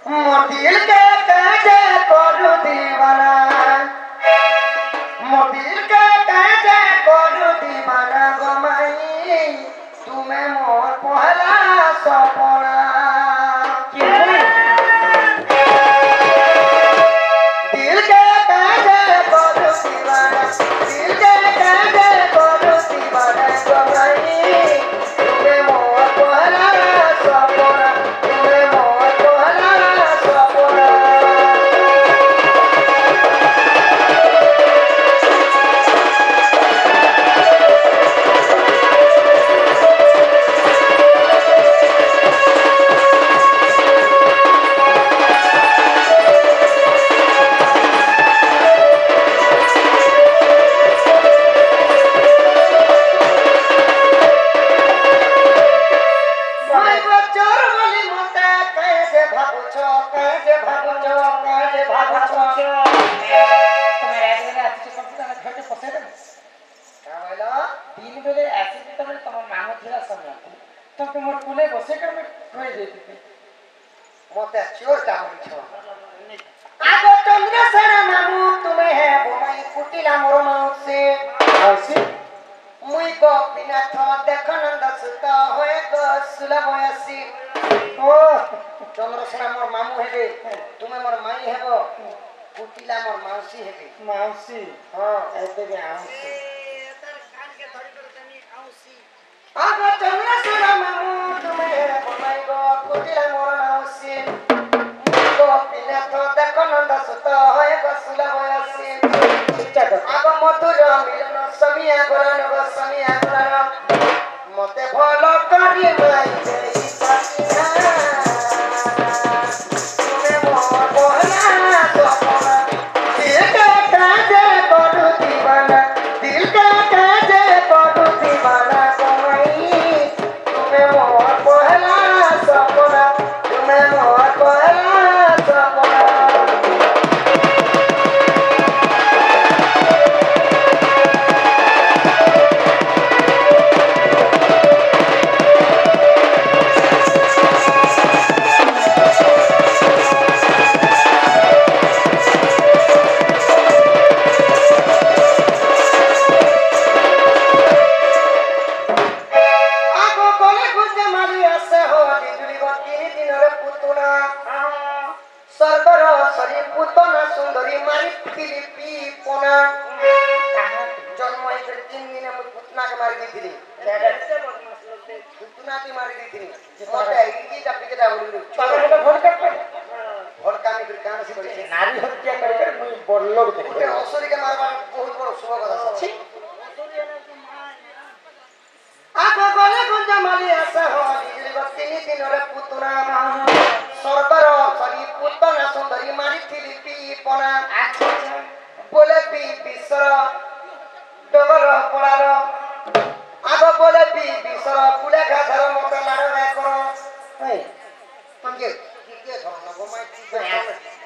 मोर दिल के काजे करू दीवाना मोर दिल के काजे करू दीवाना गमाई तुम्हें मोर पहला सपना दिल के काजे करू दीवाना दिल के काजे करू दीवाना गमाई तुम्हें मोर पहला सपना तुम्हें मोर पहला सपना मोते चोर टाउन छो आगो चंद्रसेन मामू तुम्हें है बोमाई कुटिला मोर माउसी माउसी मुई गोपीनाथ देखनंद सुत होए गो सुलभयसी ओ चंद्रसेन मोर मामू हेबे तुम्हें मोर माई हेबो कुटिला मोर माउसी हेबे माउसी हां एते के आउसी तार कान के धरि कर तनी आउसी आगो चंद्रसेन मामू तुम्हें है बोमाई गो कुटिला मोर माउसी गोपीनाथ देखनंद सुत होए गो सुलभयसी आगो मधुर मिलन समिया गरन गो समिया गरन मते भलो करी माई देई पातिना तुम्हें मोर पहला सपना दिल के काजे करू दीवाना दिल के काजे करू दीवाना कमाई तुम्हें मोर पहला सपना तुम्हें मोर पहला सपना आगो कोले गुंजे माली आसे हो बिजुली गो तीन दिन रे पुतुना सरबर सरी पुतना सुंदरी मारी फिलिपी पोना जन्म एक 3 दिन में पुतना के मारी दीथि पुतना की मारी दीथि मोटे इजी का पिकेटा बोली पागल का फोन कर फोन कानी फिर कान से बड़ी नारी हत्या कर कर मुई बड़ लोग देखे असुरी के मारबा बहुत बड़ शुभ कथा छी आगो गले गुंजा माली आसे हो बिजुली गो तीन दिन रे पुतना सरबर सरी पुतना सुंदरी मारी फिलिपी पोना बोले पी बिसर डगर पड़ार आगो बोले पी बिसर कुले घाधर मते लाड़ रे करो ए तुमके के घर न गमाई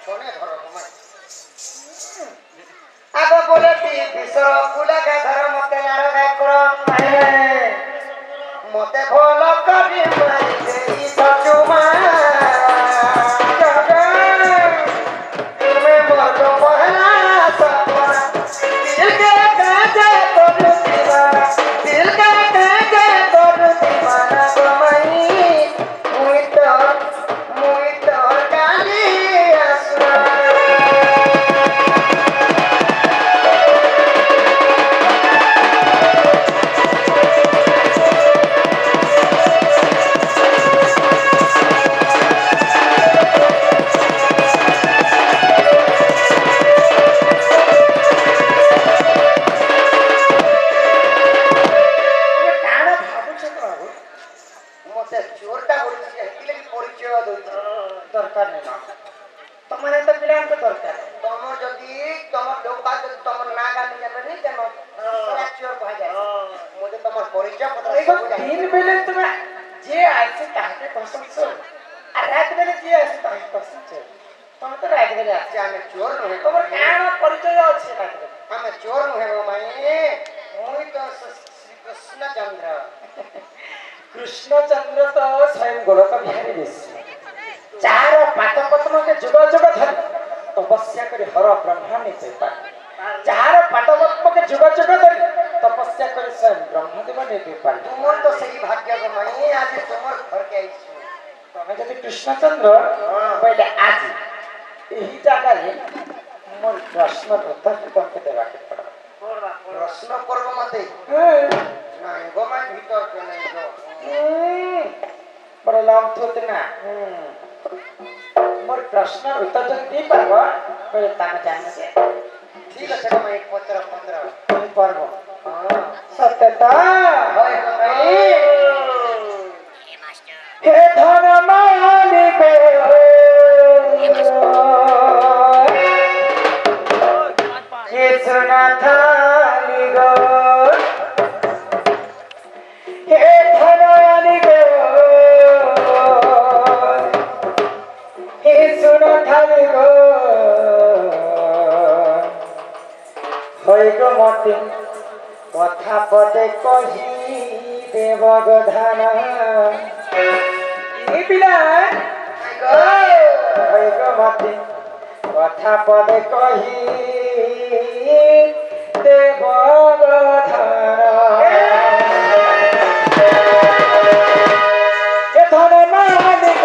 छोने घर गमाई आगो बोले पी बिसर कुले घाधर मते लाड़ रे करो मते भलो करी माई देई सचुमा तुम्हें मोर पहला सपना दिल के काजे करू दीवाना दिल के काजे करू दीवाना गमाई मुई तो काली आसुरा दरकार नहीं तुमने तो पिलान को दरकार तुम जदी तुम लोग बात तुम ना गानी जाने नहीं जानो फ्रैक्चर हो जाए मुझे तुम्हार परिचय पता देखो दिन बेले तुम जे आइसे ताके पसंद छो आ रात बेले जे आइसे ताके पसंद छो तुम तो रात बेले आछे हमें चोर नहे तुमर कान परिचय अछि रात बेले हमें चोर नहे गो माई मुई तो श्री कृष्णचंद्र तो स्वयं गोलक बिहारी बेस चार पात पद्म के जुग जुग धरि तपस्या करी हर ब्रह्मा नहीं पाए चार पात पद्म के जुग जुग धरि तपस्या करी स्वयं ब्रह्मदेव नहीं पाए तुमर तो सही भाग्य को मैं आज तुमर घर के आई छु तमे जदि कृष्णचंद्र पहले आज यही जगह रे मोर प्रश्न उत्तर तुमके देबा के पड़ा प्रश्न करब मते नहीं गो मैं भीतर के नहीं गो बड़ा लाम थोत ना मोर प्रश्न उत्तर जदि दी पाबो पहले ताना जाने से ठीक है चलो मैं एक पत्र पर्व सत्यता हे धन मालिक हे सुनाथ लिगो हे धन मालिक हे सुनाथ लिगो হইগ মতে কথা পদে কহি দেব গধান এই বিলাই হইগ মতে কথা পদে কহি দেব গধান এ ধন মালিক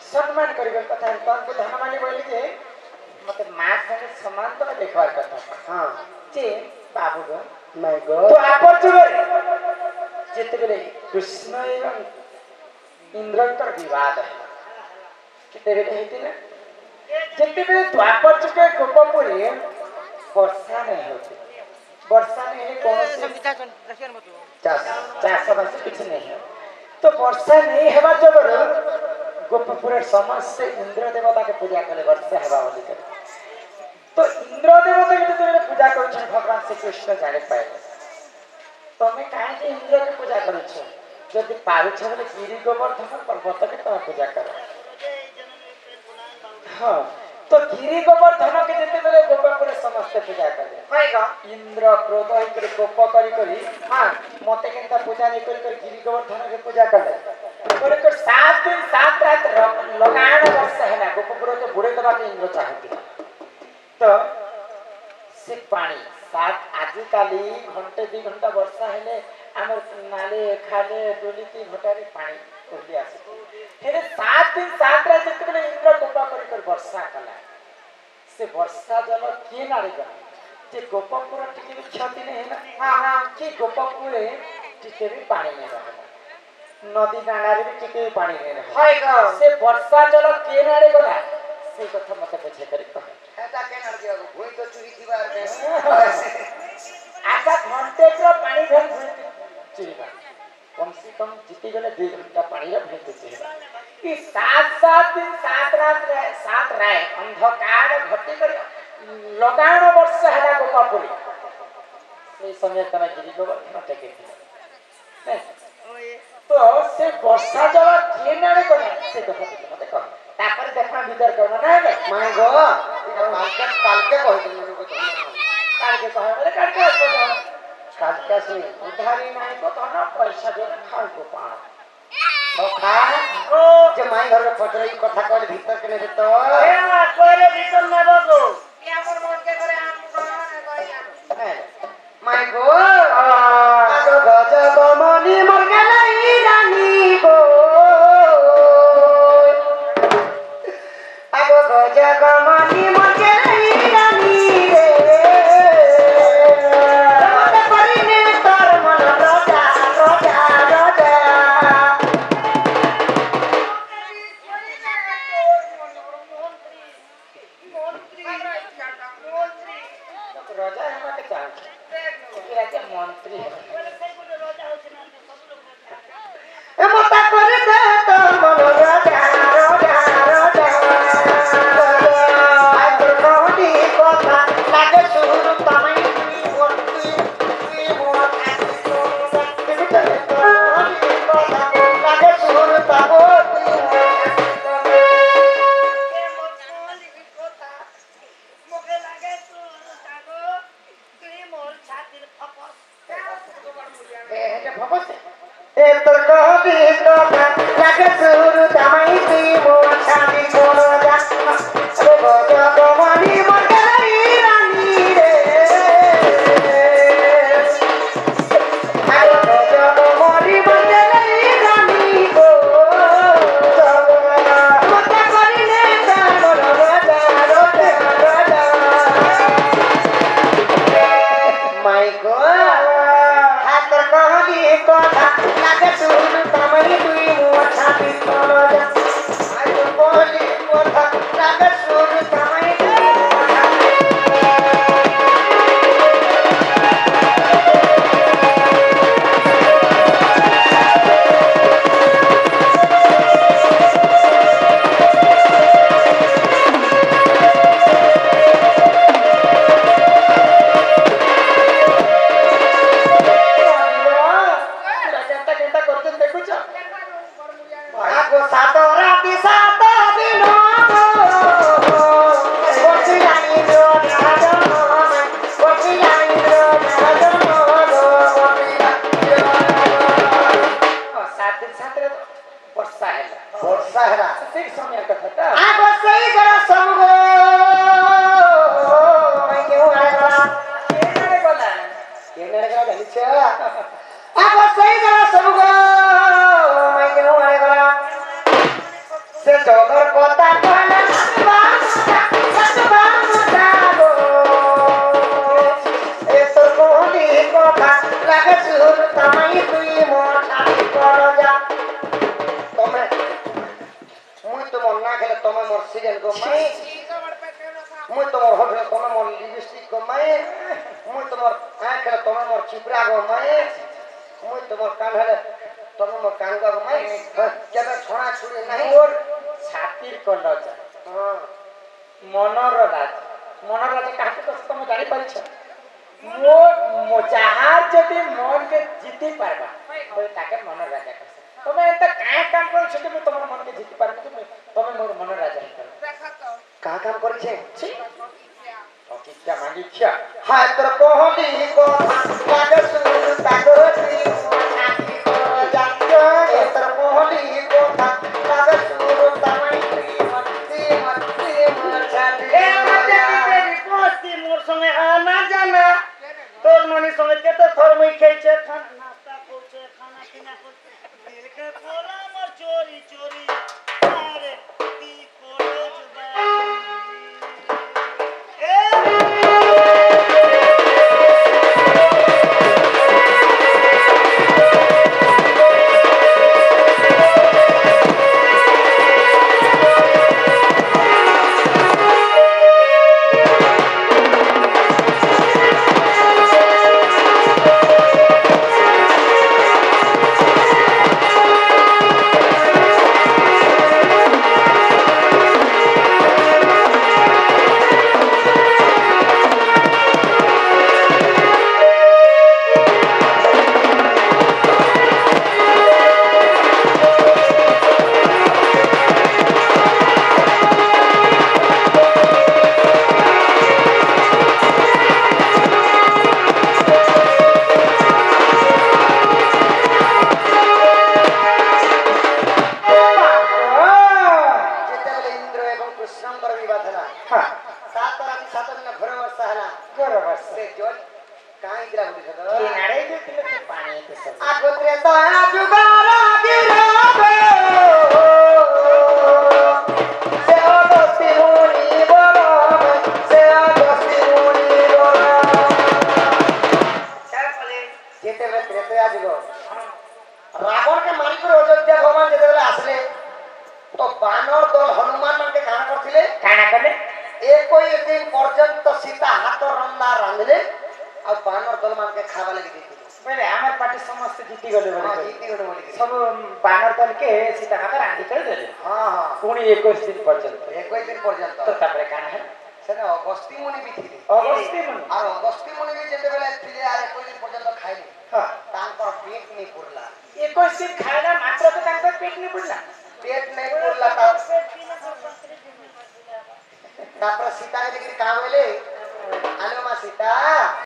सम्मान करिबे कथा तनको धनमानी बोली जे मते मां संगे समान तो देखवार कथा हां जे बाबू गो मैं गो तो आपर जुबे जितेबले कृष्ण एवं इंद्रकर विवाद है कितेबले हेतिला जितेबले द्वापर जुगे गोपपुरी वर्षा नहीं होती वर्षा नहीं है कौन चाष बास किसी नहीं है तो वर्षा नहीं हेबा जबर गोपपुर समस्त इंद्र देवता के पूजा कले वर्षा हेबा बोली करे तो इंद्र देवता के तो पूजा कर भगवान श्री कृष्ण जाने पाए तमें कहीं इंद्र के पूजा कर जब पारुछ बोले गिरी गोवर्धन पर्वत के तुम पूजा कर हाँ तो गिरी गोवर्धन के जिते बेले गोपपुर समस्त पूजा कले इंद्र क्रोध होकर कोप करी हाँ मते केनता पूजा नहीं कर गिरी गोवर्धन के पूजा कले कर 7 दिन 7 रात लगाण वर्ष है गोपपुर के बुड़े दबा के इंद्र चाहती तो से पानी सात आजिकाली घंटे 2 घंटा वर्षा हेले आमर नाले खाले डोलिती घटारे पानी ओली आसे हेले 7 दिन 7 रात जतबे इंद्र कोपा कर वर्षा कला से वर्षा जल के नारे गला जे गोपपुर टिके भी क्षति नहीं है हां हां कि गोपपुर टिके भी पानी नहीं रहे नदी नाला रे भी टिके भी पानी नहीं रहे होइगा से वर्षा जल के नारे गला से कथा मते बुझे करी कह एटा के नारे दियो भूई तो चुरी दिवार दे आधा घंटे का पानी भर चुरीबा कम से कम जीती गले 2 घंटा पानी रे भर चुरीबा ई 7 दिन 7 रात 7 रात अंधकार घटी कर लगाण वर्ष हला गोपापुरी से समय तने गिरी गोवर्धन टेके थी तो से वर्षा जब के नारे गला से कथा मते कह तापर देखा विचार करना ना माय गो काल के कह दिनु को काल के कह बोले काल के कालका से उधारी नहीं को तो ना पैसा दे खाल को पा तो खा ओ जे माई घर में पटरई कथा कहले भीतर के नहीं तो ए मा कोरे भीतर न बगो के हमर मन के करे आम गया माई गो आगो गजब मनी मर गेलै रानी गो आगो गजब मनी मर गेलै रानी रे मंत्री मता कर दे तो मन राजा राजा राजा आई तो कहनी कथा लागे सुर तमई मंत्री मोर आसी तो सत्य चले तो कथा लागे सुर तमो Tama माई तुई मोठाई कर जा तमे मुई तुम ना खेले तमे मोर सीजन को माई मुई तुमर होठले तमे मोर लिपस्टिक को माई मुई तुमर आँख खेले तमे मोर चिपरा को माई मुई तुमर कान हेले तमे मोर कान को माई केबे छोड़ा छुड़ी नहीं मोर छातीर कलजा हां मनर राजा काहे तो तुम जानि परिछ मो जहाज जति मन के जीति पारबा बोले ताके मनर राजा कहसे तमे एत काहे काम कर छते मैं तमर मन के जीति पारबा तमे मोर मनर राजा कर का काम करे छे छी ओके क्या मांगी क्या हाय तर कोहली को लागे सुन तागती मोठाई कर जा तर कोहली को लागे सुन तमई मत्ती मत्ती मछाती ए मते तेरी पोस्ती मोर संगे आना जाना तोर मनी संगे केते थर मई खाइछे खाना नाश्ता करछे खाना पीना करछे दिल के बोला मोर चोरी चोरी अरे ती कॉलेज रावण के मारी कर अयोध्या भगवान जेते बेले आसले तो बानर दल हनुमान मन के काना करथिले काना करले एक दिन पर्यंत सीता हाथ रंदा रांधले आ बानर दल मान के खावा लगी देथिले बोले हमर पार्टी समस्त जीती गले हां बोले जीती गले बोली सब बानर दल के सीता हाथ रांधी कर देले हां हां पुणी 21 दिन पर्यंत 21 दिन पर्यंत तो तापरे काना है सेना अगस्ती मुनि भी थिले अगस्ती मुनि और अगस्ती मुनि भी जेते बेले थिले आ 21 दिन पर्यंत खाइले हां तांकर पेट नहीं पुरला 21 दिन खाइला मात्र तो तांकर पेट नहीं पुरला पेट नहीं पुरला तापर सीता के देखि काम होले आलो मा सीता